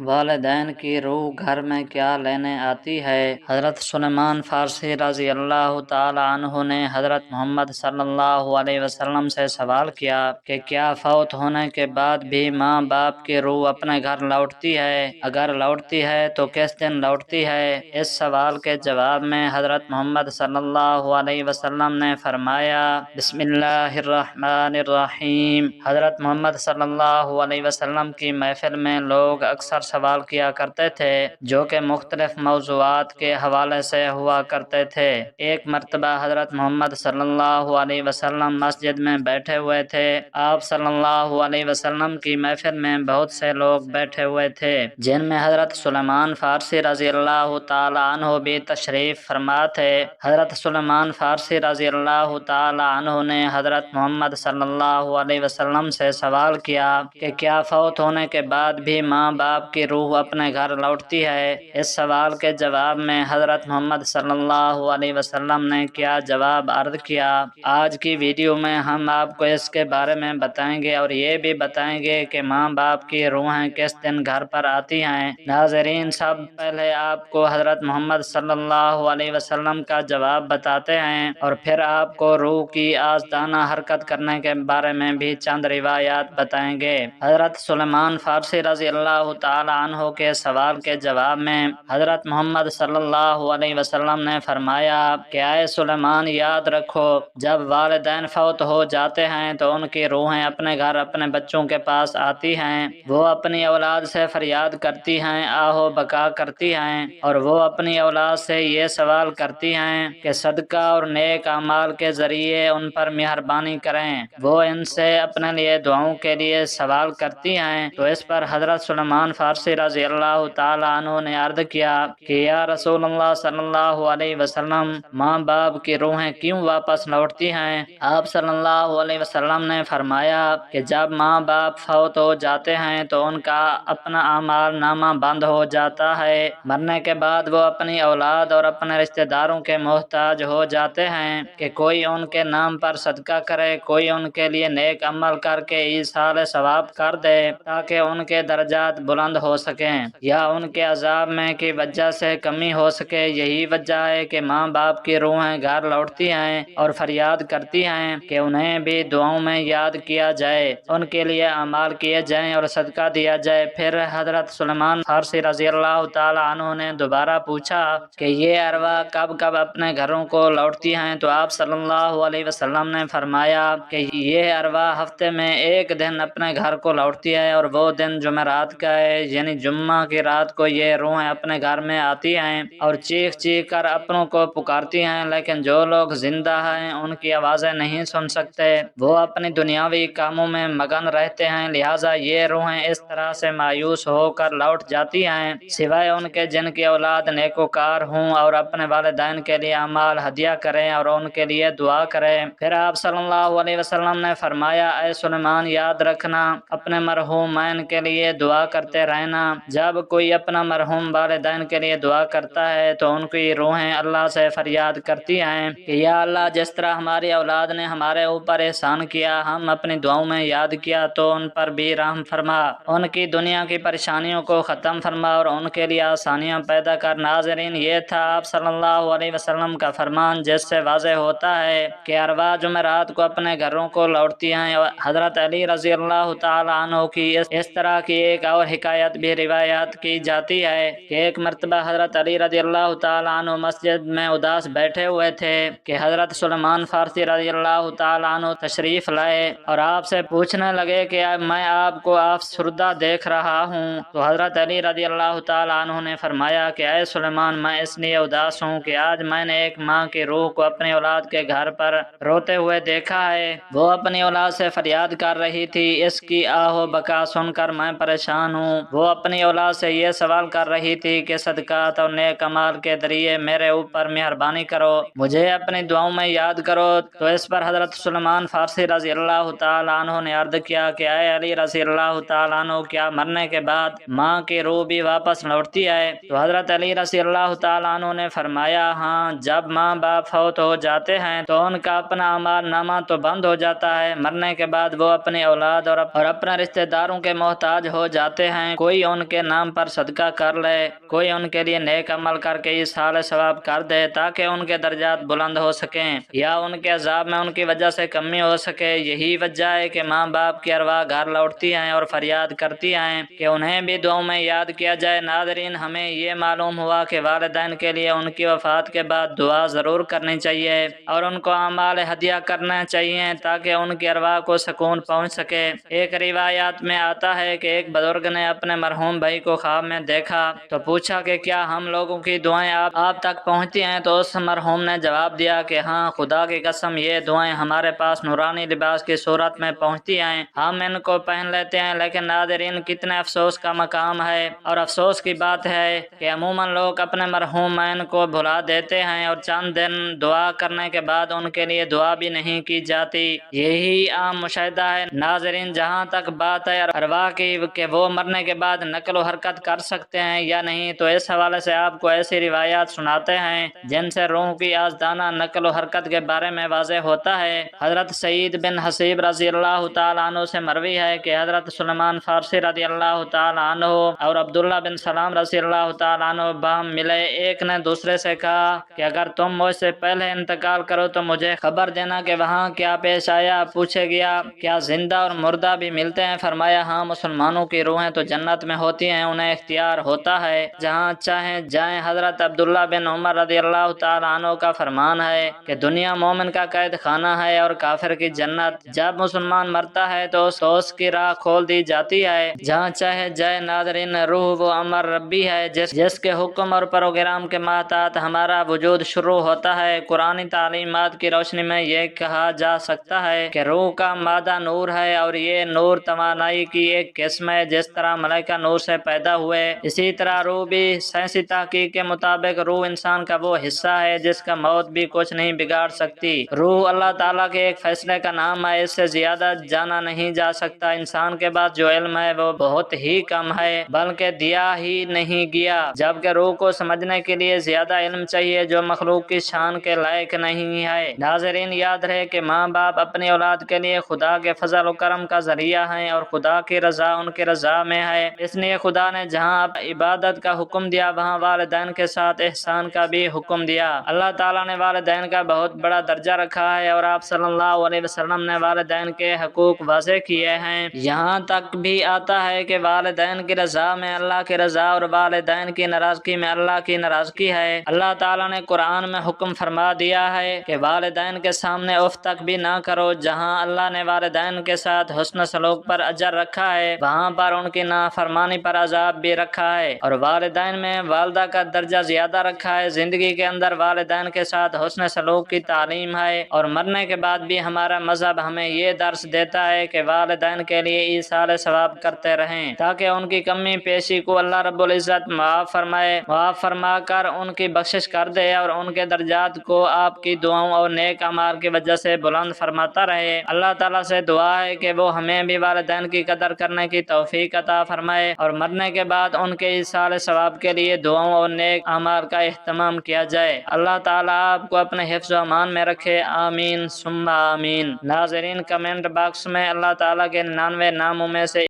والدین کی روح گھر میں کیا لینے آتی ہے؟ حضرت سلیمان فارسی رضی اللہ تعالی عنہ نے حضرت محمد صلی اللہ علیہ وسلم سے سوال کیا کہ کیا فوت ہونے کے بعد بھی ماں باپ کی روح اپنے گھر لوٹتی ہے؟ اگر لوٹتی ہے تو کس دن لوٹتی ہے؟ اس سوال کے جواب میں حضرت محمد صلی اللہ علیہ وسلم نے فرمایا، بسم اللہ الرحمن الرحیم۔ حضرت محمد صلی اللہ علیہ وسلم کی محفل میں لوگ اکثر سوال کیا کرتے تھے جو کہ مختلف موضوعات کے حوالے سے ہوا کرتے تھے۔ ایک مرتبہ حضرت محمد صلی اللہ علیہ وسلم مسجد میں بیٹھے ہوئے تھے۔ آپ صلی اللہ علیہ وسلم کی محفل میں بہت سے لوگ بیٹھے ہوئے تھے جن میں حضرت سلیمان فارسی رضی اللہ تعالی عنہ بھی تشریف فرما تھے۔ حضرت سلیمان فارسی رضی اللہ تعالی عنہ نے حضرت محمد صلی اللہ علیہ وسلم سے سوال کیا کہ کیا فوت ہونے کے بعد بھی ماں باپ کی روح اپنے گھر لوٹتی ہے؟ اس سوال کے جواب میں حضرت محمد صلی اللہ علیہ وسلم نے کیا جواب عرض کیا؟ آج کی ویڈیو میں ہم آپ کو اس کے بارے میں بتائیں گے اور یہ بھی بتائیں گے کہ ماں باپ کی روحیں کس دن گھر پر آتی ہیں۔ ناظرین، سب پہلے آپ کو حضرت محمد صلی اللہ علیہ وسلم کا جواب بتاتے ہیں اور پھر آپ کو روح کی آزادانہ حرکت کرنے کے بارے میں بھی چند روایات بتائیں گے۔ حضرت سلیمان فارسی رضی اللہ تعالی عنہ کے سوال کے جواب میں حضرت محمد صلی اللہ علیہ وسلم نے فرمایا کہ اے سلیمان، یاد رکھو، جب والدین فوت ہو جاتے ہیں تو ان کی روحیں اپنے گھر اپنے بچوں کے پاس آتی ہیں۔ وہ اپنی اولاد سے فریاد کرتی ہیں، آہو بکا کرتی ہیں، اور وہ اپنی اولاد سے یہ سوال کرتی ہیں کہ صدقہ اور نیک اعمال کے ذریعے ان پر مہربانی کریں۔ وہ ان سے اپنے لیے دعاؤں کے لیے سوال کرتی ہیں۔ تو اس پر حضرت سلیمان فارسی رضی اللہ تعالی عنہ نے عرض کیا کہ یا رسول اللہ صلی اللہ علیہ وسلم، ماں باپ کی روحیں کیوں واپس لوٹتی ہیں؟ آپ صلی اللہ علیہ وسلم نے فرمایا کہ جب ماں باپ فوت ہو جاتے ہیں تو ان کا اپنا اعمال نامہ بند ہو جاتا ہے۔ مرنے کے بعد وہ اپنی اولاد اور اپنے رشتہ داروں کے محتاج ہو جاتے ہیں کہ کوئی ان کے نام پر صدقہ کرے، کوئی ان کے لیے نیک عمل کر کے ایصال ثواب کر دے تاکہ ان کے درجات بلند ہو سکیں یا ان کے عذاب میں کی وجہ سے کمی ہو سکے۔ یہی وجہ ہے کہ ماں باپ کی روحیں گھر لوٹتی ہیں اور فریاد کرتی ہیں کہ انہیں بھی دعاؤں میں یاد کیا جائے، ان کے لیے اعمال کیے جائیں اور صدقہ دیا جائے۔ پھر حضرت سلیمان فارسی رضی اللہ تعالی عنہ نے دوبارہ پوچھا کہ یہ ارواح کب کب اپنے گھروں کو لوٹتی ہیں؟ تو آپ صلی اللہ علیہ وسلم نے فرمایا کہ یہ ارواح ہفتے میں ایک دن اپنے گھر کو لوٹتی ہے اور وہ دن جمعرات کا ہے، یعنی جمعہ کی رات کو یہ روحیں اپنے گھر میں آتی ہیں اور چیخ چیخ کر اپنوں کو پکارتی ہیں، لیکن جو لوگ زندہ ہیں ان کی آوازیں نہیں سن سکتے، وہ اپنی دنیاوی کاموں میں مگن رہتے ہیں، لہٰذا یہ روحیں اس طرح سے مایوس ہو کر لوٹ جاتی ہیں سوائے ان کے جن کی اولاد نیکوکار ہوں اور اپنے والدین کے لیے اعمال ہدیہ کریں اور ان کے لیے دعا کریں۔ پھر آپ صلی اللہ علیہ وسلم نے فرمایا، اے سلیمان، یاد رکھنا، اپنے مرحومین کے لیے دعا کرتے رہنا۔ جب کوئی اپنا مرحوم والدین کے لیے دعا کرتا ہے تو ان کی روحیں اللہ سے فریاد کرتی ہیں کہ یا اللہ، جس طرح ہماری اولاد نے ہمارے اوپر احسان کیا، ہم اپنی دعاؤں میں یاد کیا، تو ان پر بھی رحم فرما، ان کی دنیا کی پریشانیوں کو ختم فرما اور ان کے لیے آسانیاں پیدا کر۔ ناظرین، یہ تھا آپ صلی اللہ علیہ وسلم کا فرمان جس سے واضح ہوتا ہے کہ ارواح جمعرات کو اپنے گھروں کو لوٹتی ہیں۔ حضرت علی رضی اللہ تعالی عنہ کی اس طرح کی ایک اور حکایت بھی روایات کی جاتی ہے کہ ایک مرتبہ حضرت علی رضی اللہ تعالی عنہ مسجد میں اداس بیٹھے ہوئے تھے کہ حضرت سلیمان فارسی رضی اللہ تعالی عنہ تشریف لائے اور آپ سے پوچھنے لگے کہ میں آپ کو افسردہ دیکھ رہا ہوں۔ تو حضرت علی رضی اللہ تعالی عنہ نے فرمایا کہ اے سلیمان، میں اس لیے اداس ہوں کہ آج میں نے ایک ماں کی روح کو اپنی اولاد کے گھر پر روتے ہوئے دیکھا ہے۔ وہ اپنی اولاد سے فریاد کر رہی تھی، اس کی آہ و بکا سن کر میں پریشان ہوں۔ وہ اپنی اولاد سے یہ سوال کر رہی تھی کہ صدقات اور نیک اعمال کے ذریعے میرے اوپر مہربانی کرو، مجھے اپنی دعاؤں میں یاد کرو۔ تو اس پر حضرت سلیمان فارسی رضی اللہ تعالی عنہ نے عرض کیا کہ اے علی رضی اللہ تعالی عنہ، کیا مرنے کے بعد ماں کی روح بھی واپس لوٹتی ہے؟ تو حضرت علی رضی اللہ تعالی عنہ نے فرمایا، ہاں، جب ماں باپ فوت ہو جاتے ہیں تو ان کا اپنا اعمال نامہ تو بند ہو جاتا ہے، مرنے کے بعد وہ اپنی اولاد اور اپنے رشتہ داروں کے محتاج ہو جاتے ہیں، کوئی ان کے نام پر صدقہ کر لے، کوئی ان کے لیے نیک عمل کر کے ایصال ثواب کر دے تاکہ ان کے درجات بلند ہو سکیں یا ان کے عذاب میں ان کی وجہ سے کمی ہو سکے۔ یہی وجہ ہے کہ ماں باپ کی ارواح گھر لوٹتی ہیں اور فریاد کرتی ہیں کہ انہیں بھی دعاؤں میں یاد کیا جائے۔ ناظرین، ہمیں یہ معلوم ہوا کہ والدین کے لیے ان کی وفات کے بعد دعا ضرور کرنی چاہیے اور ان کو اعمال ہدیہ کرنا چاہیے تاکہ ان کی ارواح کو سکون پہنچ سکے۔ ایک روایات میں آتا ہے کہ ایک بزرگ نے اپنے مرحوم بھائی کو خواب میں دیکھا تو پوچھا کہ کیا ہم لوگوں کی دعائیں آپ تک پہنچتی ہیں؟ تو اس مرحوم نے جواب دیا کہ ہاں، خدا کی قسم یہ دعائیں ہمارے پاس نورانی لباس کی صورت میں پہنچتی ہیں، ہم ان کو پہن لیتے ہیں۔ لیکن ناظرین، کتنے افسوس کا مقام ہے اور افسوس کی بات ہے کہ عموماً لوگ اپنے مرحومین کو بھلا دیتے ہیں اور چند دن دعا کرنے کے بعد ان کے لیے دعا بھی نہیں کی جاتی۔ یہی عام مشاہدہ ہے۔ ناظرین، جہاں تک بات ہے ارواح کی کہ وہ مرنے کے بعد نقل و حرکت کر سکتے ہیں یا نہیں، تو اس حوالے سے آپ کو ایسی روایات سناتے ہیں جن سے روح کی آزادانہ نقل و حرکت کے بارے میں واضح ہوتا ہے۔ حضرت سعید بن حسیب رضی اللہ تعالیٰ عنہ سے مروی ہے کہ حضرت سلیمان فارسی رضی اللہ تعالیٰ عنہ اور عبداللہ بن سلام رضی اللہ تعالیٰ عنہ باہم ملے۔ ایک نے دوسرے سے کہا کہ اگر تم مجھ سے پہلے انتقال کرو تو مجھے خبر دینا کہ وہاں کیا پیش آیا۔ پوچھے گیا کیا زندہ اور مردہ بھی ملتے ہیں؟ فرمایا ہاں، مسلمانوں کی روحیں تو جنت میں ہوتی ہیں، انہیں اختیار ہوتا ہے جہاں چاہیں جائیں۔ حضرت عبداللہ بن عمر رضی اللہ تعالیٰ عنہ کا فرمان ہے کہ دنیا مومن کا قید خانہ ہے اور کافر کی جنت۔ جب مسلمان مرتا ہے تو اس کی راہ کھول دی جاتی ہے جہاں چاہے جائے۔ ناظرین، روح وہ امر ربی ہے جس کے حکم اور پروگرام کے ماتحت ہمارا وجود شروع ہوتا ہے۔ قرآنی تعلیمات کی روشنی میں یہ کہا جا سکتا ہے کہ روح کا مادہ نور ہے اور یہ نور توانائی کی ایک قسم ہے۔ جس طرح ملائکہ نور سے پیدا ہوئے، اسی طرح روح بھی۔ سائنسی تحقیق کے مطابق روح انسان کا وہ حصہ ہے جس کا موت بھی کچھ نہیں بگاڑ سکتی۔ روح اللہ تعالیٰ کے ایک فیصلے کا نام ہے، اس سے زیادہ جانا نہیں جا سکتا۔ انسان کے پاس جو علم ہے وہ بہت ہی کم ہے، بلکہ دیا ہی نہیں گیا، جبکہ روح کو سمجھنے کے لیے زیادہ علم چاہیے جو مخلوق کی شان کے لائق نہیں ہے۔ ناظرین، یاد رہے کہ ماں باپ اپنی اولاد کے لیے خدا کے فضل و کرم کا ذریعہ ہیں اور خدا کی رضا ان کی رضا میں ہے۔ اس لیے خدا نے جہاں عبادت کا حکم دیا وہاں والدین کے ساتھ احسان کا بھی حکم دیا۔ اللہ تعالیٰ نے والدین کا بہت بڑا درجہ رکھا ہے اور آپ صلی اللہ علیہ وسلم نے والدین کے حقوق واضح کیے ہیں۔ یہاں تک بھی آتا ہے کہ والدین کی رضا میں اللہ کی رضا اور والدین کی ناراضگی میں اللہ کی ناراضگی ہے۔ اللہ تعالیٰ نے قرآن میں حکم فرما دیا ہے کہ والدین کے سامنے اف تک بھی نہ کرو۔ جہاں اللہ نے والدین کے ساتھ حسن سلوک پر اجر رکھا ہے وہاں پر ان کی نافرمانی پر عذاب بھی رکھا ہے، اور والدین میں والدہ کا درجہ زیادہ رکھا ہے۔ زندگی کے اندر والدین کے ساتھ حسن سلوک کی تعلیم ہے اور مرنے کے بعد بھی ہمارا مذہب ہمیں یہ درس دیتا ہے کہ والدین کے لیے ایصال ثواب کرتے رہیں تاکہ ان کی کمی پیشی کو اللہ رب العزت معاف فرما کر ان کی بخشش کر دے اور ان کے درجات کو آپ کی دعاؤں اور نیک اعمال کی وجہ سے بلند فرماتا رہے۔ اللہ تعالیٰ سے دعا ہے کہ وہ ہمیں بھی والدین کی قدر کرنے کی توفیق عطا فرمائے اور مرنے کے بعد ان کے ایصال ثواب کے لیے دعاؤں اور نیک اعمال کا اہتمام کیا جائے۔ اللہ تعالیٰ آپ کو اپنے حفظ و امان میں رکھے، آمین ثم آمین۔ ناظرین، کمنٹ باکس میں اللہ تعالیٰ کے 99 ناموں میں سے